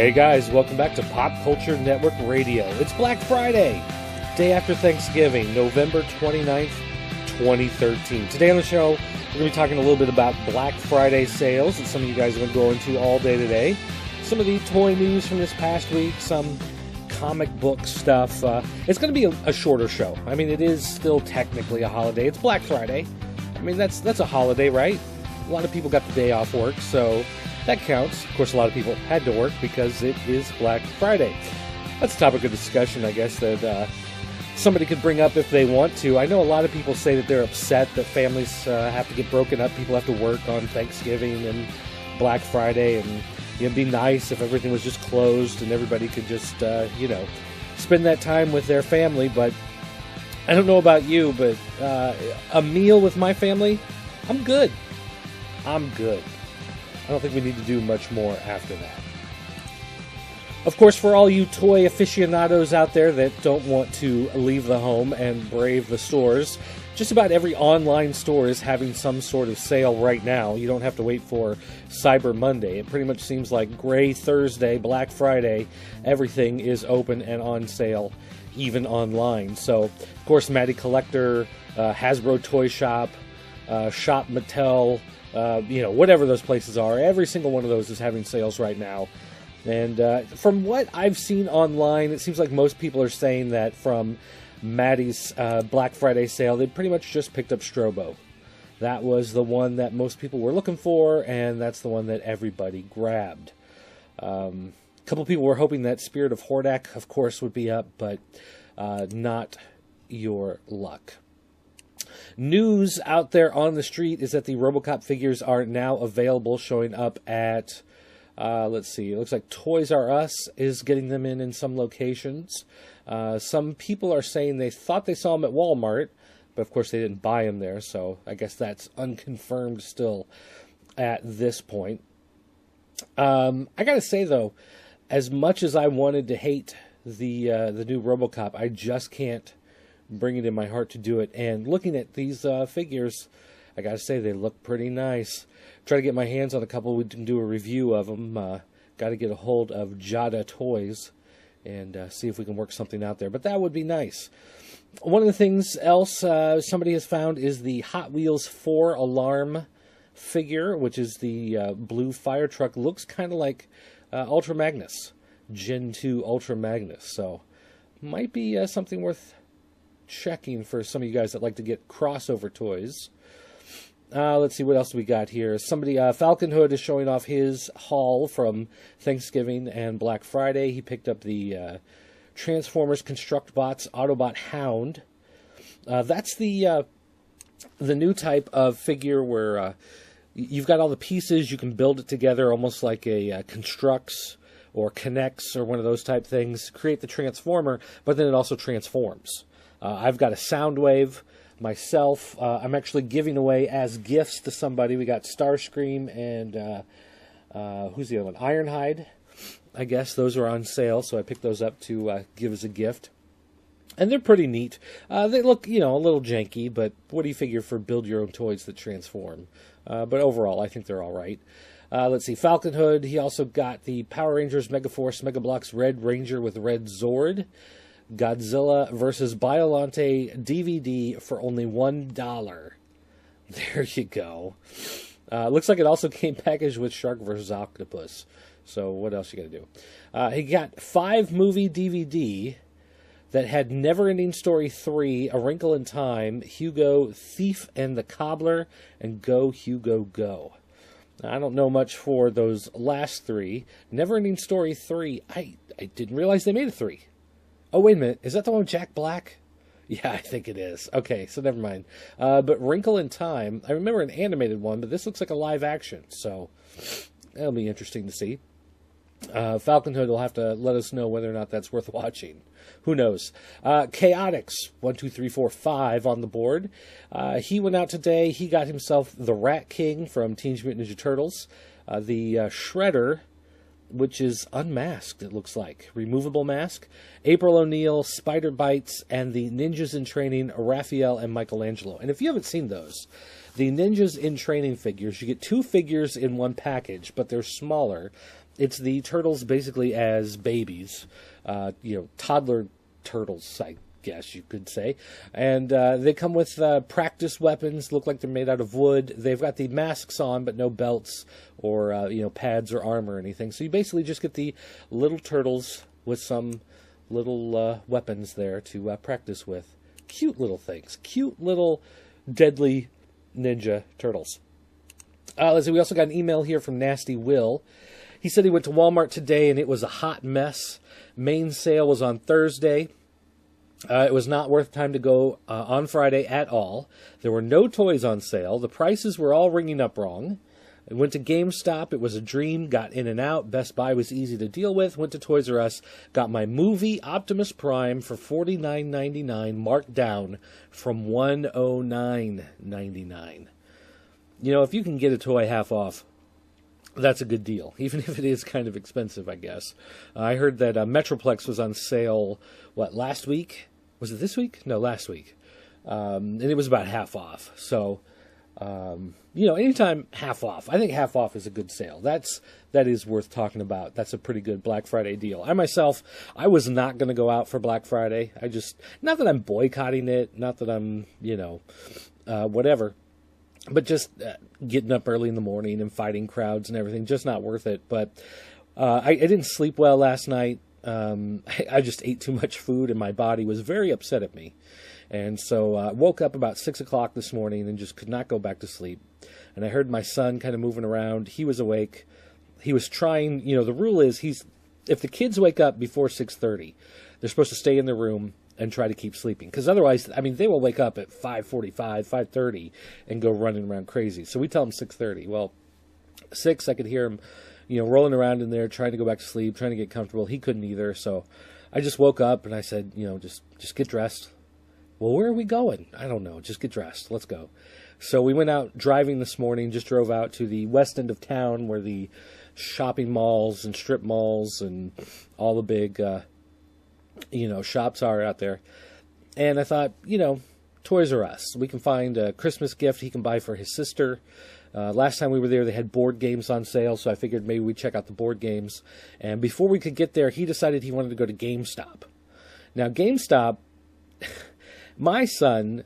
Hey guys, welcome back to Pop Culture Network Radio. It's Black Friday, day after Thanksgiving, November 29th, 2013. Today on the show, we're going to be talking a little bit about Black Friday sales that some of you guys have been going to all day today. Some of the toy news from this past week, some comic book stuff. It's going to be a shorter show. I mean, it is still technically a holiday. It's Black Friday. I mean, that's a holiday, right? A lot of people got the day off work, so that counts. Of course, a lot of people had to work because it is Black Friday. That's a topic of discussion, I guess, that somebody could bring up if they want to. I know a lot of people say that they're upset that families have to get broken up. People have to work on Thanksgiving and Black Friday, and it'd be nice if everything was just closed and everybody could just, spend that time with their family. But I don't know about you, but a meal with my family, I'm good. I don't think we need to do much more after that. Of course, for all you toy aficionados out there that don't want to leave the home and brave the stores, just about every online store is having some sort of sale right now. You don't have to wait for Cyber Monday. It pretty much seems like Gray Thursday, Black Friday, everything is open and on sale, even online. So, of course, Matty Collector, Hasbro Toy Shop, Shop Mattel, whatever those places are, every single one of those is having sales right now. And from what I've seen online, it seems like most people are saying that from Maddie's Black Friday sale, they pretty much just picked up Strobo. That was the one that most people were looking for, and that's the one that everybody grabbed. A couple people were hoping that Spirit of Hordak, of course, would be up, but not your luck. News out there on the street is that the RoboCop figures are now available, showing up at, let's see, it looks like Toys R Us is getting them in some locations. Some people are saying they thought they saw them at Walmart, but of course they didn't buy them there, so I guess that's unconfirmed still at this point. I gotta say, though, as much as I wanted to hate the new RoboCop, I just can't bring it in my heart to do it. And looking at these figures, I gotta say they look pretty nice. Try to get my hands on a couple. We can do a review of them. Got to get a hold of Jada Toys and see if we can work something out there. But that would be nice. One of the things else somebody has found is the Hot Wheels 4 Alarm figure, which is the blue fire truck. Looks kind of like Ultra Magnus, Gen 2 Ultra Magnus. So might be something worth checking for some of you guys that like to get crossover toys. Let's see what else we got here. Somebody, Falcon Hood is showing off his haul from Thanksgiving and Black Friday. He picked up the Transformers Constructbots Autobot Hound. That's the new type of figure where you've got all the pieces, you can build it together almost like a Constructs or Connects or one of those type things. Create the Transformer, but then it also transforms. I've got a Soundwave myself. I'm actually giving away as gifts to somebody. We got Starscream and who's the other one? Ironhide. I guess those are on sale, so I picked those up to give as a gift. And they're pretty neat. They look, a little janky, but what do you figure for build your own toys that transform? But overall, I think they're all right. Let's see, Falcon Hood. He also got the Power Rangers Megaforce Mega Bloks Red Ranger with Red Zord. Godzilla vs. Biollante DVD for only $1. There you go. Looks like it also came packaged with Shark vs. Octopus. So what else you got to do? He got 5-movie DVD that had Neverending Story 3, A Wrinkle in Time, Hugo, Thief and the Cobbler, and Go, Hugo, Go. Now, I don't know much for those last three. Neverending Story 3, I didn't realize they made a 3. Oh, wait a minute. Is that the one with Jack Black? Yeah, I think it is. Okay, so never mind. But Wrinkle in Time, I remember an animated one, but this looks like a live action, so that'll be interesting to see. Falcon Hood will have to let us know whether or not that's worth watching. Who knows? Chaotix, 1, 2, 3, 4, 5 on the board. He went out today. He got himself the Rat King from Teenage Mutant Ninja Turtles. The Shredder, which is unmasked, it looks like. Removable mask. April O'Neil, Spider Bites, and the Ninjas in Training, Raphael and Michelangelo. And if you haven't seen those, the Ninjas in Training figures, you get 2 figures in one package, but they're smaller. It's the turtles basically as babies, toddler turtles, I guess you could say. And they come with practice weapons, look like they're made out of wood. They've got the masks on, but no belts or, pads or armor or anything. So you basically just get the little turtles with some little weapons there to practice with. Cute little things. Cute little deadly ninja turtles. Let's see, we also got an email here from Nasty Will. He said he went to Walmart today and it was a hot mess. Main sale was on Thursday. It was not worth time to go on Friday at all. There were no toys on sale. The prices were all ringing up wrong. I went to GameStop. It was a dream. Got in and out. Best Buy was easy to deal with. Went to Toys R Us. Got my movie Optimus Prime for $49.99, marked down from $109.99. If you can get a toy half off, that's a good deal, even if it is kind of expensive, I guess. I heard that Metroplex was on sale, last week? Was it this week? No, last week. And it was about half off. So, anytime half off, I think half off is a good sale. That is worth talking about. That's a pretty good Black Friday deal. I was not going to go out for Black Friday. Not that I'm boycotting it, not that I'm, whatever. But just getting up early in the morning and fighting crowds and everything, just not worth it. But I didn't sleep well last night. I just ate too much food, and my body was very upset at me. And so I woke up about 6 o'clock this morning and just could not go back to sleep. And I heard my son kind of moving around. He was awake. He was trying, the rule is if the kids wake up before 6:30, they're supposed to stay in their room and try to keep sleeping. Because otherwise, they will wake up at 5:45, 5:30 and go running around crazy. So we tell them 6:30. Well, 6, I could hear him, rolling around in there, trying to go back to sleep, trying to get comfortable. He couldn't either. So I just woke up and I said, just get dressed. Well, where are we going? I don't know. Just get dressed. Let's go. So we went out driving this morning, just drove out to the west end of town where the shopping malls and strip malls and all the big shops are out there. And I thought, Toys R Us. We can find a Christmas gift he can buy for his sister. Last time we were there, they had board games on sale, so I figured maybe we'd check out the board games. And before we could get there, he decided he wanted to go to GameStop. Now, GameStop, my son,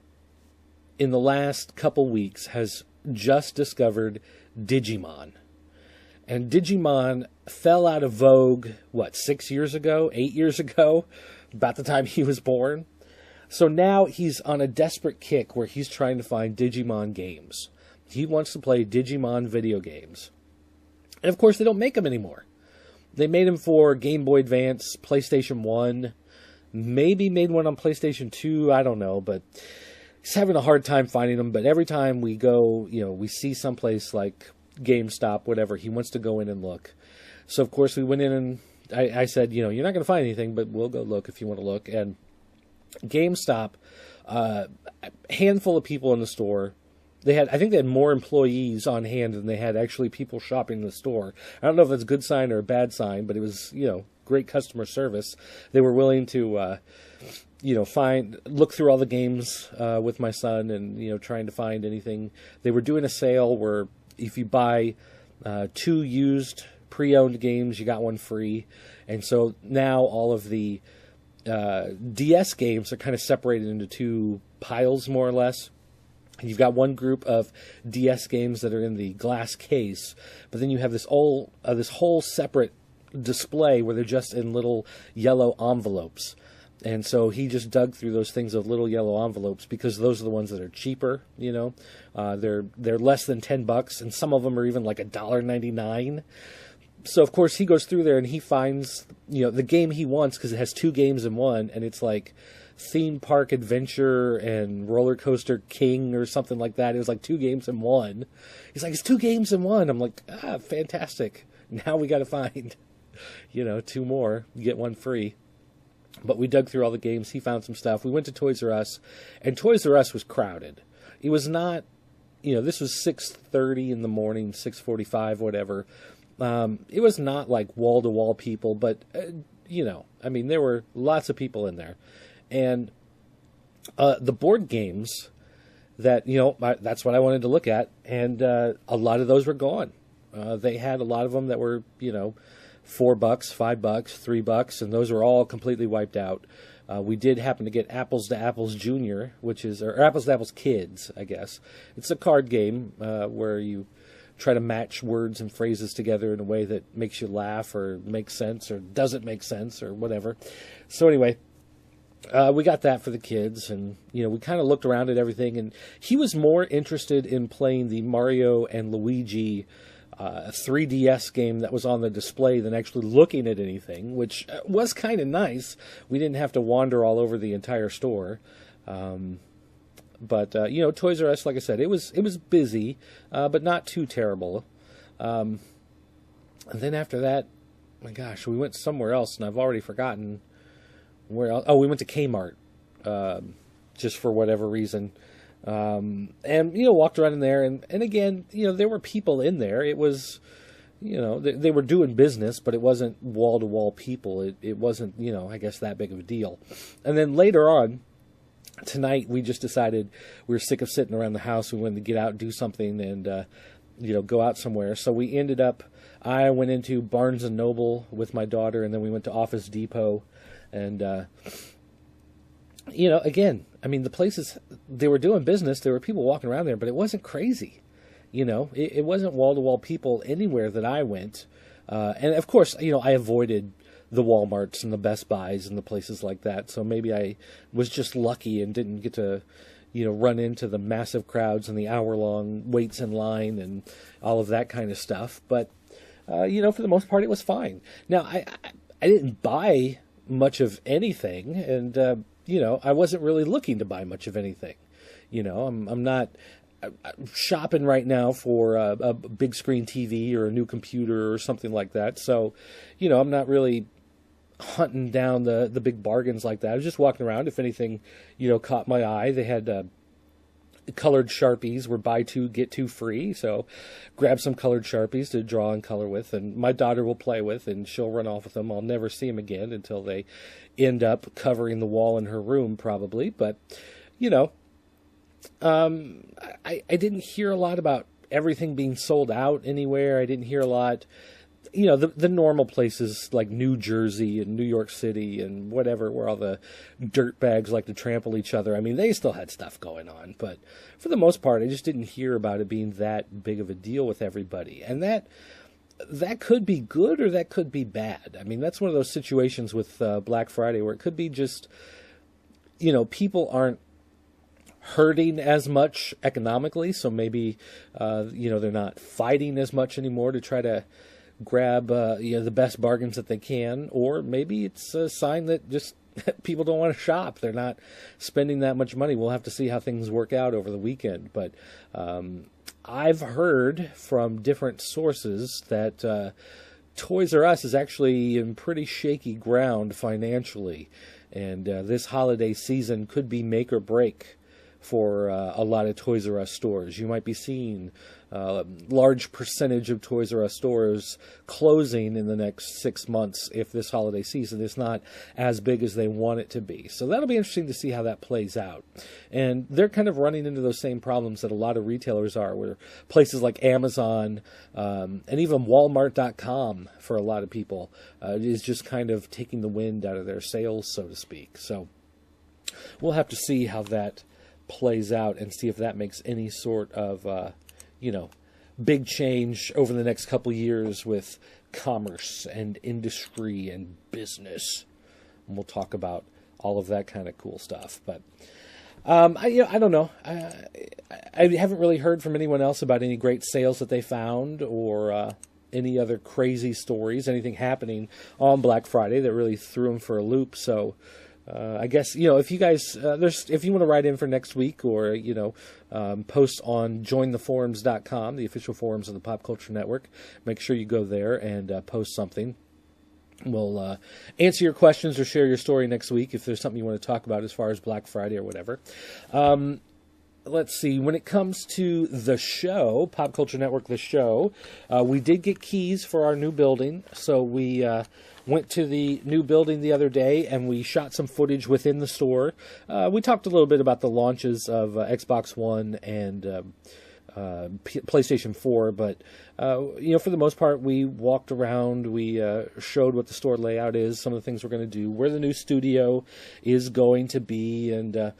in the last couple weeks, has just discovered Digimon. And Digimon fell out of vogue, 6 years ago, 8 years ago, about the time he was born. So now he's on a desperate kick where he's trying to find Digimon games. He wants to play Digimon video games. And of course, they don't make them anymore. They made them for Game Boy Advance, PlayStation 1, maybe made one on PlayStation 2, I don't know, but he's having a hard time finding them. But every time we go, we see someplace like GameStop, whatever, he wants to go in and look. So, of course, we went in and I said, you're not going to find anything, but we'll go look if you want to look. And GameStop, a handful of people in the store. I think they had more employees on hand than they had actually people shopping in the store. I don't know if that's a good sign or a bad sign, but it was, great customer service. They were willing to, look through all the games with my son and, trying to find anything. They were doing a sale where if you buy 2 used pre-owned games, you got one free. And so now all of the DS games are kind of separated into 2 piles, more or less. You've got one group of DS games that are in the glass case, but then you have this whole separate display where they're just in little yellow envelopes. And so he just dug through those things of little yellow envelopes because those are the ones that are cheaper, They're less than $10, and some of them are even like $1.99. So, of course, he goes through there and he finds, the game he wants because it has 2 games in one, and it's like Theme Park Adventure and Roller Coaster King or something like that. It was like 2 games in one. He's like, it's 2 games in one. I'm like, fantastic. Now we got to find, 2 more, get one free. But we dug through all the games. He found some stuff. We went to Toys R Us, and Toys R Us was crowded. It was not, this was 6:30 in the morning, 6:45, whatever. It was not like wall-to-wall people, but, there were lots of people in there. And the board games that, that's what I wanted to look at, and a lot of those were gone. They had a lot of them that were, $4, $5, $3, and those were all completely wiped out. We did happen to get Apples to Apples Junior, or Apples to Apples Kids, I guess. It's a card game where you try to match words and phrases together in a way that makes you laugh or makes sense or doesn't make sense or whatever. So anyway, we got that for the kids, and we kind of looked around at everything, and he was more interested in playing the Mario and Luigi 3DS game that was on the display than actually looking at anything, which was kind of nice. We didn't have to wander all over the entire store. But Toys R Us, like I said, it was busy, but not too terrible. And then after that, my gosh, we went somewhere else, and I've already forgotten where else. Oh, we went to Kmart, just for whatever reason. And walked around in there, and again, there were people in there. It was, they were doing business, but it wasn't wall-to-wall people. It wasn't, I guess that big of a deal. And then later on tonight, we just decided we were sick of sitting around the house. We wanted to get out and do something and, go out somewhere. So we ended up, I went into Barnes & Noble with my daughter, and then we went to Office Depot. And, again, I mean, the places, they were doing business. There were people walking around there, but it wasn't crazy. It wasn't wall-to-wall people anywhere that I went. And, of course, I avoided the Walmarts and the Best Buys and the places like that. So maybe I was just lucky and didn't get to, run into the massive crowds and the hour-long waits in line and all of that kind of stuff. But, for the most part, it was fine. Now, I didn't buy much of anything, and, I wasn't really looking to buy much of anything. I'm not shopping right now for a big screen TV or a new computer or something like that. So, I'm not really hunting down the big bargains like that. I was just walking around. If anything, caught my eye. They had colored Sharpies were buy two, get two free. So grab some colored Sharpies to draw and color with, and my daughter will play with, and she'll run off with them. I'll never see them again until they end up covering the wall in her room, probably. But, I didn't hear a lot about everything being sold out anywhere. I didn't hear a lot, the normal places like New Jersey and New York City and whatever, where all the dirt bags like to trample each other. I mean, they still had stuff going on, but for the most part, I just didn't hear about it being that big of a deal with everybody. And that could be good or that could be bad. I mean, that's one of those situations with Black Friday where it could be just, people aren't hurting as much economically, so maybe, they're not fighting as much anymore to try to grab, the best bargains that they can, or maybe it's a sign that just people don't want to shop. They're not spending that much money. We'll have to see how things work out over the weekend. But I've heard from different sources that Toys R Us is actually in pretty shaky ground financially, and this holiday season could be make or break for a lot of Toys R Us stores. You might be seeing a large percentage of Toys R Us stores closing in the next 6 months if this holiday season is not as big as they want it to be. So that'll be interesting to see how that plays out. And they're kind of running into those same problems that a lot of retailers are, where places like Amazon and even Walmart.com for a lot of people is just kind of taking the wind out of their sails, so to speak. So we'll have to see how that plays out and see if that makes any sort of big change over the next couple years with commerce and industry and business. And we'll talk about all of that kind of cool stuff. But I don't know. I haven't really heard from anyone else about any great sales that they found or any other crazy stories, anything happening on Black Friday that really threw them for a loop. So I guess, if you guys, if you want to write in for next week or, post on jointheforums.com, the official forums of the Pop Culture Network, make sure you go there and post something. We'll answer your questions or share your story next week if there's something you want to talk about as far as Black Friday or whatever. Let's see, when it comes to the show, Pop Culture Network, the show, we did get keys for our new building, so we went to the new building the other day, and we shot some footage within the store. We talked a little bit about the launches of Xbox One and PlayStation 4, but for the most part, we walked around, we showed what the store layout is, some of the things we're going to do, where the new studio is going to be, and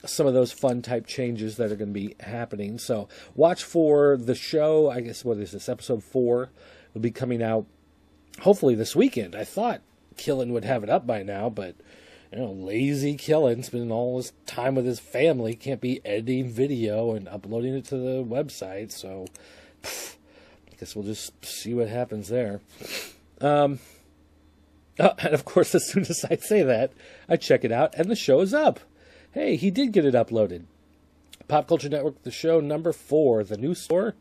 some of those fun type changes that are going to be happening. So watch for the show. I guess, what is this, episode 4 will be coming out hopefully this weekend. I thought Killen would have it up by now, but lazy Killen, spending all his time with his family, can't be editing video and uploading it to the website. So I guess we'll just see what happens there. And of course, as soon as I say that, I check it out and the show is up. Hey, he did get it uploaded. Pop Culture Network, the show number 4, the new store,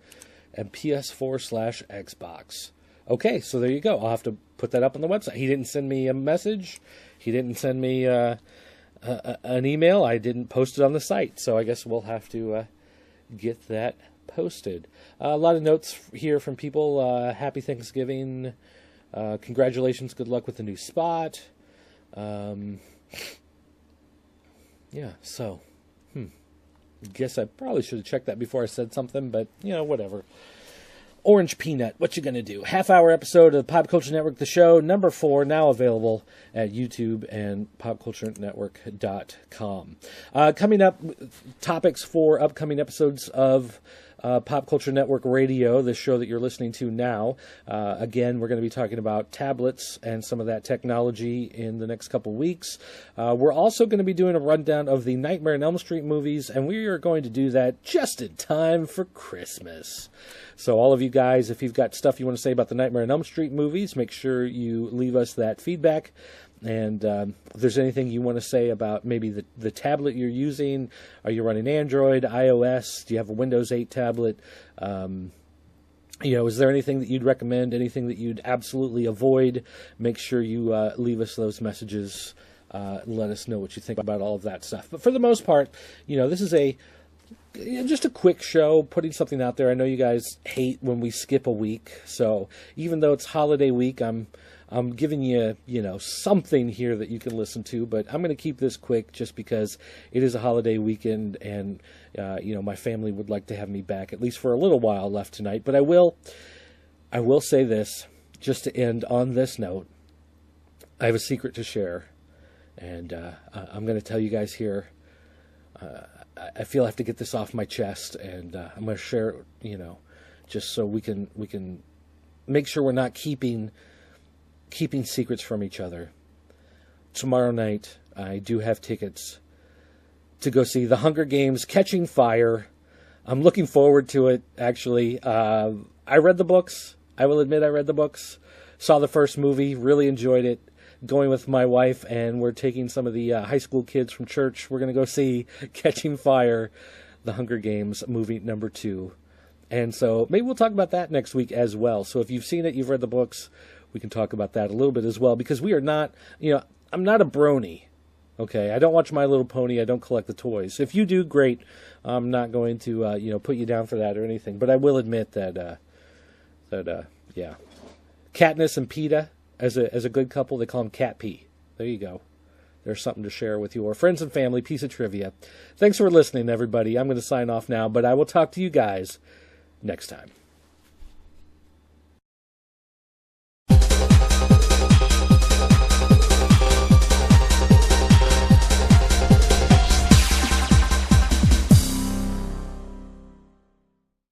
and PS4/Xbox. Okay, so there you go. I'll have to put that up on the website. He didn't send me a message. He didn't send me an email. I didn't post it on the site. So I guess we'll have to get that posted. A lot of notes here from people. Happy Thanksgiving. Congratulations. Good luck with the new spot. Yeah, so, guess I probably should have checked that before I said something, but, whatever. Orange Peanut, what you gonna do? Half-hour episode of Pop Culture Network, the show, number 4, now available at YouTube and popculturenetwork.com. Coming up, topics for upcoming episodes of Pop Culture Network Radio, the show that you're listening to now. Again, we're going to be talking about tablets and some of that technology in the next couple weeks. We're also going to be doing a rundown of the Nightmare on Elm Street movies, and we are going to do that just in time for Christmas. So all of you guys, if you've got stuff you want to say about the Nightmare on Elm Street movies, make sure you leave us that feedback. And if there's anything you want to say about maybe the tablet you're using, are you running Android, iOS, do you have a Windows 8 tablet? Is there anything that you'd recommend, anything that you'd absolutely avoid? Make sure you leave us those messages. Let us know what you think about all of that stuff. But for the most part, this is just a quick show, putting something out there. I know you guys hate when we skip a week. So even though it's holiday week, I'm giving you, something here that you can listen to, but I'm going to keep this quick just because it is a holiday weekend and, my family would like to have me back at least for a little while left tonight. But I will say this, just to end on this note. I have a secret to share, and I'm going to tell you guys here. I feel I have to get this off my chest, and I'm going to share it, just so we can make sure we're not keeping secrets from each other. Tomorrow night, I do have tickets to go see The Hunger Games: Catching Fire. I'm looking forward to it, actually. I read the books. I will admit I read the books. Saw the first movie, really enjoyed it. Going with my wife, and we're taking some of the high school kids from church. We're going to go see Catching Fire, The Hunger Games, movie number 2. And so maybe we'll talk about that next week as well. So if you've seen it, you've read the books, we can talk about that a little bit as well, because we are not, I'm not a brony, okay? I don't watch My Little Pony. I don't collect the toys. If you do, great. I'm not going to, put you down for that or anything. But I will admit that, yeah. Katniss and Peeta, as a good couple, they call them Cat P. There you go. There's something to share with your friends and family. Piece of trivia. Thanks for listening, everybody. I'm going to sign off now, but I will talk to you guys next time.